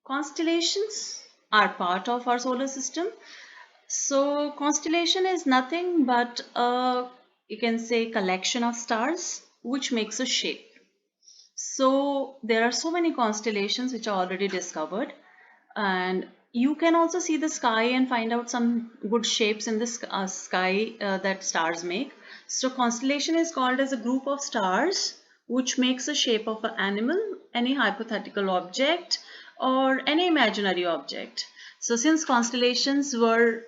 Constellations are part of our solar system. So constellation is nothing but a, you can say, collection of stars which makes a shape. So there are so many constellations which are already discovered, and you can also see the sky and find out some good shapes in the sky that stars make. So constellation is called as a group of stars which makes a shape of an animal, any hypothetical object, or any imaginary object. So since constellations were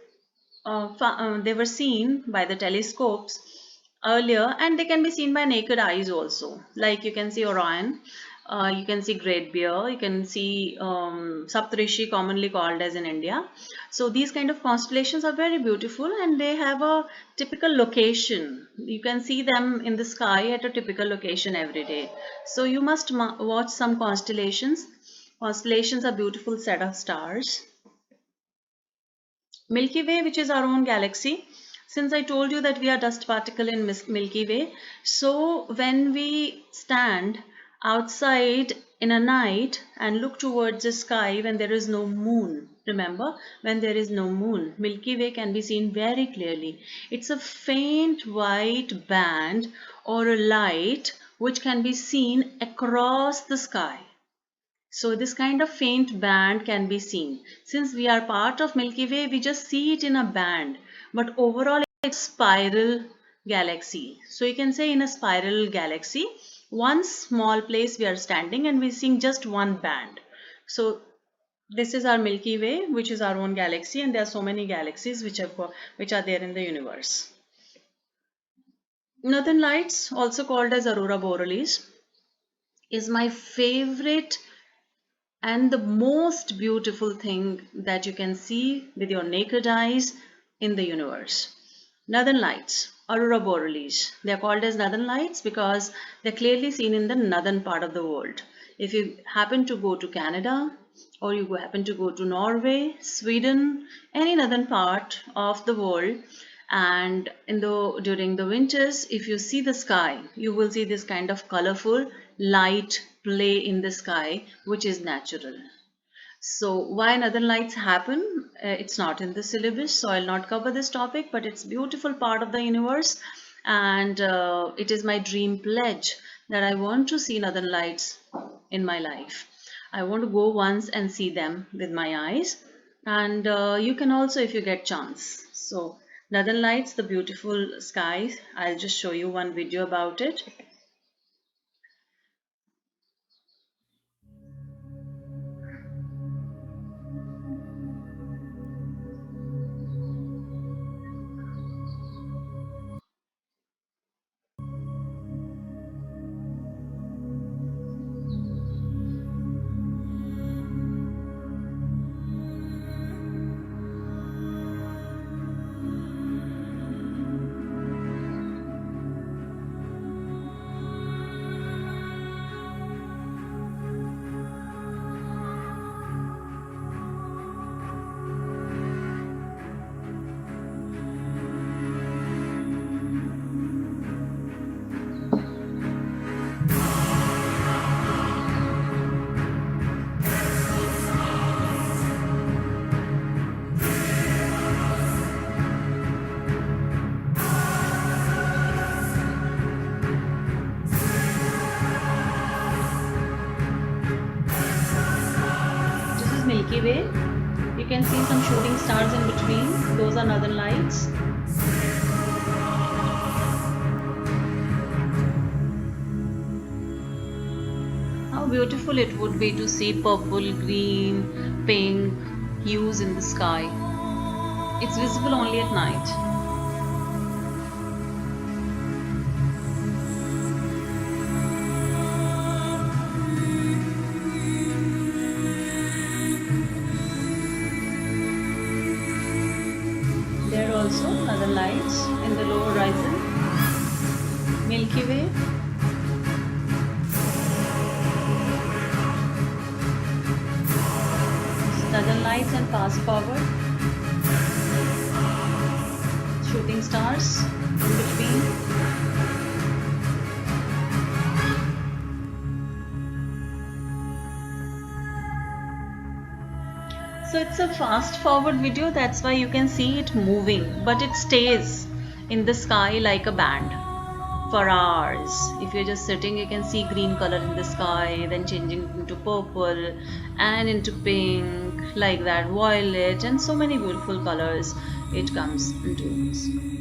they were seen by the telescopes earlier, and they can be seen by naked eyes also, like you can see Orion, you can see Great Bear, you can see Saptarishi, commonly called as in India. So these kind of constellations are very beautiful, and they have a typical location. You can see them in the sky at a typical location every day. So you must watch some constellations. Constellations are beautiful set of stars. Milky Way, which is our own galaxy. Since I told you that we are dust particle in Milky Way, so when we stand outside in a night and look towards the sky when there is no moon, remember, when there is no moon, Milky Way can be seen very clearly. It's a faint white band or a light which can be seen across the sky. So this kind of faint band can be seen. Since we are part of Milky Way, we just see it in a band, but overall it's a spiral galaxy. So you can say in a spiral galaxy, one small place we are standing and we're seeing just one band. So this is our Milky Way, which is our own galaxy, and there are so many galaxies which are there in the universe. Northern Lights, also called as Aurora Borealis, is my favorite and the most beautiful thing that you can see with your naked eyes in the universe. Northern Lights, Aurora Borealis. They are called as Northern Lights because they're clearly seen in the northern part of the world. If you happen to go to Canada, or you happen to go to Norway, Sweden, any northern part of the world, and during the winters, if you see the sky, you will see this kind of colorful light play in the sky, which is natural. So why northern lights happen? It's not in the syllabus, so I'll not cover this topic, but it's beautiful part of the universe, and it is my dream pledge that I want to see northern lights in my life. I want to go once and see them with my eyes, and you can also if you get chance. So northern lights, the beautiful skies. I'll just show you one video about it. Milky Way. You can see some shooting stars in between. Those are northern lights. How beautiful it would be to see purple, green, pink hues in the sky. It's visible only at night. There are also other lights in the low horizon. Milky Way. Southern lights and fast forward. Shooting stars in between. So it's a fast forward video, that's why you can see it moving, but it stays in the sky like a band for hours. If you're just sitting, you can see green color in the sky, then changing into purple and into pink, like that, violet, and so many beautiful colors it comes into.